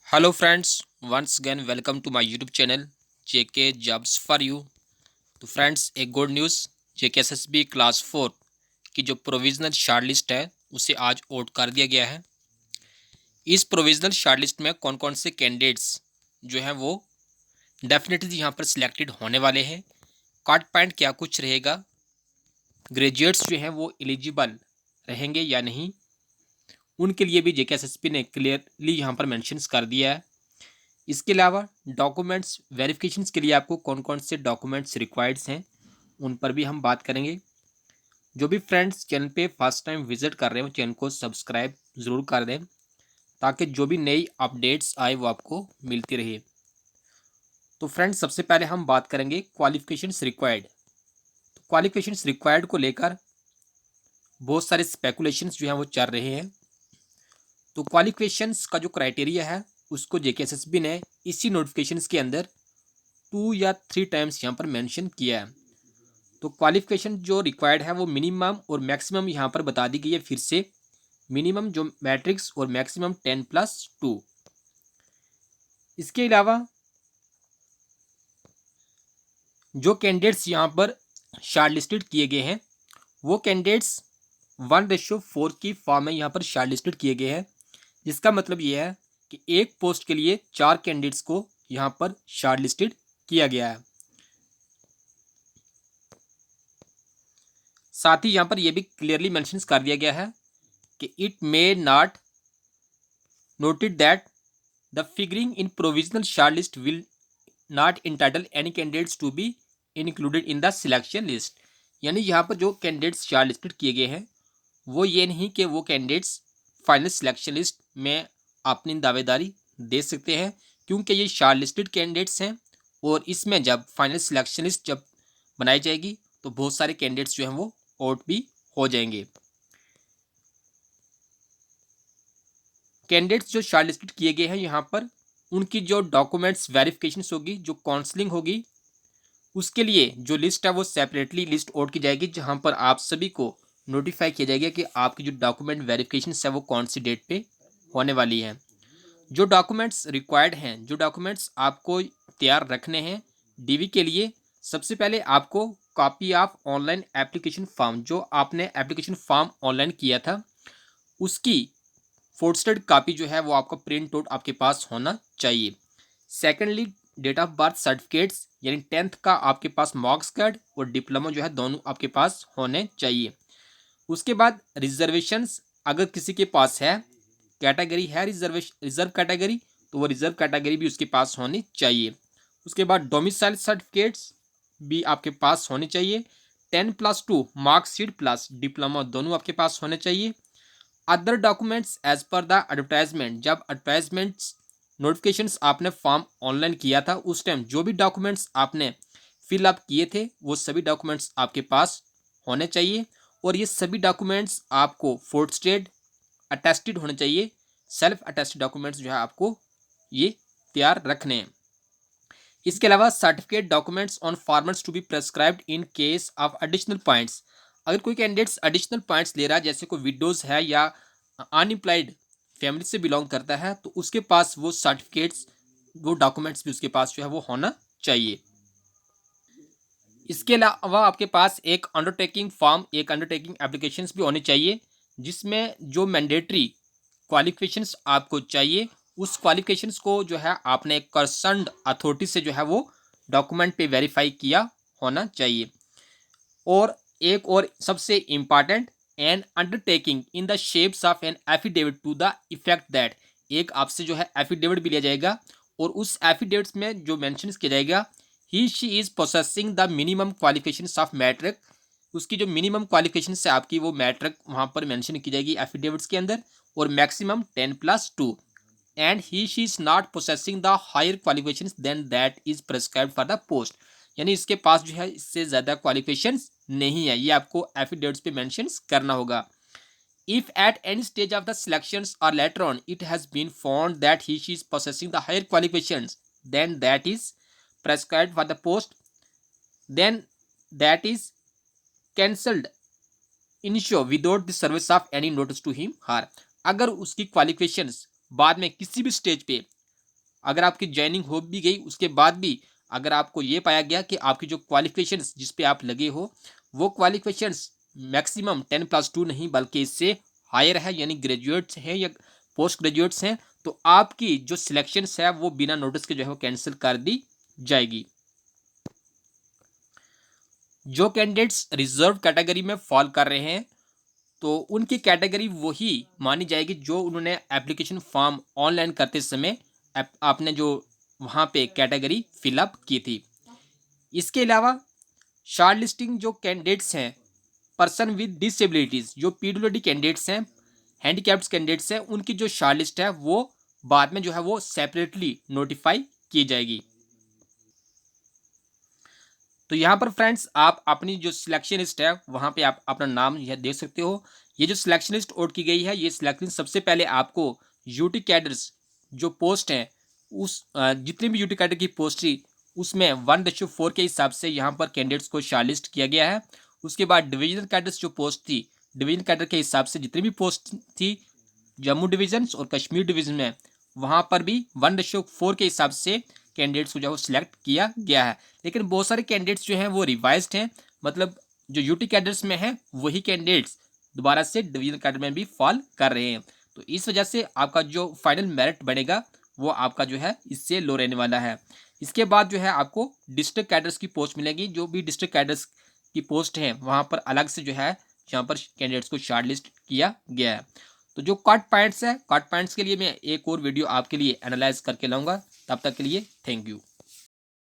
Hello friends, once again welcome to my YouTube channel JK jobs for you. तो friends, एक good news, JK SSB class 4 की जो provisional shortlist है उसे आज आउट कर दिया गया है। इस प्रोविजनल शॉर्टलिस्ट में कौन कौन से कैंडिडेट्स जो हैं वो डेफिनेटली यहाँ पर सिलेक्टेड होने वाले हैं, कट पॉइंट क्या कुछ रहेगा, ग्रेजुएट्स जो हैं वो एलिजिबल रहेंगे या नहीं, उनके लिए भी जेके एसएसबी ने क्लियरली यहाँ पर मेंशंस कर दिया है। इसके अलावा डॉक्यूमेंट्स वेरिफिकेशंस के लिए आपको कौन कौन से डॉक्यूमेंट्स रिक्वायर्ड्स हैं उन पर भी हम बात करेंगे। जो भी फ्रेंड्स चैनल पे फर्स्ट टाइम विजिट कर रहे हो चैनल को सब्सक्राइब ज़रूर कर दें ताकि जो भी नई अपडेट्स आए वो आपको मिलती रहे। तो फ्रेंड्स, सबसे पहले हम बात करेंगे क्वालिफिकेशंस रिक्वायर्ड। तो क्वालिफिकेशंस रिक्वायर्ड को लेकर बहुत सारे स्पेकुलेशंस जो हैं वो चल रहे हैं। तो क्वालिफिकेशंस का जो क्राइटेरिया है उसको जेकेएसएसबी ने इसी नोटिफिकेशंस के अंदर 2 या 3 टाइम्स यहाँ पर मेंशन किया है। तो क्वालिफिकेशन जो रिक्वायर्ड है वो मिनिमम और मैक्सिमम यहाँ पर बता दी गई है। फिर से मिनिमम जो मैट्रिक्स और मैक्सिमम 10+2। इसके अलावा जो कैंडिडेट्स यहाँ पर शॉर्टलिस्टेड किए गए हैं वो कैंडिडेट्स 1:4 की फॉर्म में यहाँ पर शॉर्टलिस्टेड किए गए हैं, जिसका मतलब ये है कि एक पोस्ट के लिए 4 कैंडिडेट्स को यहाँ पर शॉर्टलिस्टेड किया गया है। साथ ही यहाँ पर यह भी क्लियरली मेंशन कर दिया गया है कि it may not noted that the figuring in provisional shortlist will not entitle any candidates to be included in the selection list. यानी यहाँ पर जो कैंडिडेट्स शॉर्टलिस्टेड किए गए हैं वो ये नहीं कि वो कैंडिडेट्स फाइनल सिलेक्शन लिस्ट में अपनी दावेदारी दे सकते हैं, क्योंकि ये शॉर्टलिस्टेड कैंडिडेट्स हैं और इसमें जब फाइनल सिलेक्शन लिस्ट जब बनाई जाएगी तो बहुत सारे कैंडिडेट्स जो हैं वो आउट भी हो जाएंगे। कैंडिडेट्स जो शॉर्टलिस्टेड किए गए हैं यहाँ पर उनकी जो डॉक्यूमेंट्स वेरिफिकेशन होगी, जो काउंसलिंग होगी, उसके लिए जो लिस्ट है वो सेपरेटली लिस्ट आउट की जाएगी, जहाँ पर आप सभी को नोटिफाई किया जाएगा कि आपकी जो डॉक्यूमेंट वेरिफिकेशन है वो कौन सी डेट पे होने वाली है। जो डॉक्यूमेंट्स रिक्वायर्ड हैं, जो डॉक्यूमेंट्स आपको तैयार रखने हैं डीवी के लिए, सबसे पहले आपको copy of online application form, जो आपने एप्लीकेशन फॉर्म ऑनलाइन किया था उसकी फोटोस्टेट कॉपी जो है वो आपका प्रिंट आउट आपके पास होना चाहिए। Secondly, date of birth certificates यानी 10th का आपके पास मार्क्स कार्ड और डिप्लोमा जो है दोनों आपके पास होने चाहिए। उसके बाद रिजर्वेशंस अगर किसी के पास है, कैटेगरी है रिजर्व कैटेगरी, तो वो रिजर्व कैटेगरी भी उसके पास होनी चाहिए। उसके बाद डोमिसाइल सर्टिफिकेट्स भी आपके पास होने चाहिए। 10+2 मार्कशीट प्लस डिप्लोमा दोनों आपके पास होने चाहिए। Other documents as per the advertisement, जब एडवर्टाइजमेंट्स नोटिफिकेशंस आपने फॉर्म ऑनलाइन किया था उस टाइम जो भी डॉक्यूमेंट्स आपने फिलअप किए थे वो सभी डॉक्यूमेंट्स आपके पास होने चाहिए। और ये सभी डॉक्यूमेंट्स आपको फोटोस्टेट अटेस्टेड होने चाहिए। सेल्फ अटेस्टेड डॉक्यूमेंट्स जो है आपको ये तैयार रखने हैं। इसके अलावा certificate documents on formats to be prescribed in case of additional points. अगर कोई कैंडिडेट्स एडिशनल पॉइंट्स ले रहा है, जैसे कोई विडोज है या अनएम्प्लॉयड फैमिली से बिलोंग करता है, तो उसके पास वो सर्टिफिकेट्स, वो डॉक्यूमेंट्स भी उसके पास जो है वो होना चाहिए। इसके अलावा आपके पास एक अंडरटेकिंग फॉर्म, एक अंडरटेकिंग एप्लीकेशंस भी होनी चाहिए, जिसमें जो मैंडेटरी क्वालिफिकेशंस आपको चाहिए उस क्वालिफिकेशंस को जो है आपने एक कंसर्न्ड अथॉरिटी से जो है वो डॉक्यूमेंट पे वेरीफाई किया होना चाहिए। और एक और सबसे important, an undertaking in the shapes of an affidavit to the effect that, एक आपसे जो है एफिडेविट भी लिया जाएगा और उस एफिडेविट्स में जो मेंशन किया जाएगा ही she is possessing the minimum qualification of matric, उसकी जो मिनिमम क्वालिफिकेशन है आपकी वो मैट्रिक वहां पर मेंशन की जाएगी एफिडेविट्स के अंदर, और maximum 10+2, and he she is not possessing the higher qualification than that is prescribed for the post. यानी इसके पास जो है इससे ज़्यादा क्वालिफिकेशंस नहीं है, ये आपको एफिडेविट्स पे मेंशन करना होगा। If at any stage of the selections और later on it has been found that he she is possessing the higher qualifications than that is prescribed for the post, then that is cancelled insure without the service of any notice to him her. अगर उसकी qualifications बाद में किसी भी stage पे अगर आपकी joining हो भी गई उसके बाद भी अगर आपको ये पाया गया कि आपकी जो क्वालिफिकेशंस जिस पे आप लगे हो वो क्वालिफिकेशंस मैक्सिमम 10+2 नहीं बल्कि इससे हायर है, यानी ग्रेजुएट्स हैं या पोस्ट ग्रेजुएट्स हैं, तो आपकी जो सिलेक्शंस है वो बिना नोटिस के जो है वो कैंसिल कर दी जाएगी। जो कैंडिडेट्स रिजर्व कैटेगरी में फॉल कर रहे हैं तो उनकी कैटेगरी वही मानी जाएगी जो उन्होंने एप्लीकेशन फॉर्म ऑनलाइन करते समय आपने जो वहाँ पे कैटेगरी फिलअप की थी। इसके अलावा शॉर्ट लिस्टिंग जो कैंडिडेट्स हैं पर्सन विद डिसेबिलिटीज़, जो पीडब्ल्यूडी कैंडिडेट्स हैं, हैंडीकैप्ड कैंडिडेट्स हैं, उनकी जो शॉर्ट लिस्ट है वो बाद में जो है वो सेपरेटली नोटिफाई की जाएगी। तो यहाँ पर फ्रेंड्स आप अपनी जो सिलेक्शन लिस्ट है वहाँ पे आप अपना नाम यह देख सकते हो। ये जो सिलेक्शन लिस्ट आउट की गई है ये सिलेक्शन सबसे पहले आपको यूटी कैडर्स जो पोस्ट हैं उस जितनी भी यूटी कैडर की पोस्ट थी उसमें 1:4 के हिसाब से यहाँ पर कैंडिडेट्स को शॉर्टलिस्ट किया गया है। उसके बाद डिविजनल कैडर्स जो पोस्ट थी डिवीजन कैडर के हिसाब से जितनी भी पोस्ट थी जम्मू डिवीजन और कश्मीर डिवीजन में वहाँ पर भी 1:4 के हिसाब से कैंडिडेट्स को जो है सिलेक्ट किया गया है। लेकिन बहुत सारे कैंडिडेट्स जो हैं वो रिवाइज्ड हैं, मतलब जो यूटी कैडर्स में हैं वही कैंडिडेट्स दोबारा से डिवीजन कैडर में भी फॉल कर रहे हैं। तो इस वजह से आपका जो फाइनल मेरिट बनेगा वो आपका जो है इससे लो रहने वाला है। इसके बाद जो है आपको डिस्ट्रिक्ट कैडर्स की पोस्ट मिलेगी। जो भी डिस्ट्रिक्ट कैडर्स की पोस्ट हैं वहाँ पर अलग से जो है यहाँ पर कैंडिडेट्स को शॉर्ट लिस्ट किया गया है। तो जो कट पॉइंट्स है कट पॉइंट्स के लिए मैं एक और वीडियो आपके लिए एनालाइज करके लाऊंगा। तब तक के लिए थैंक यू।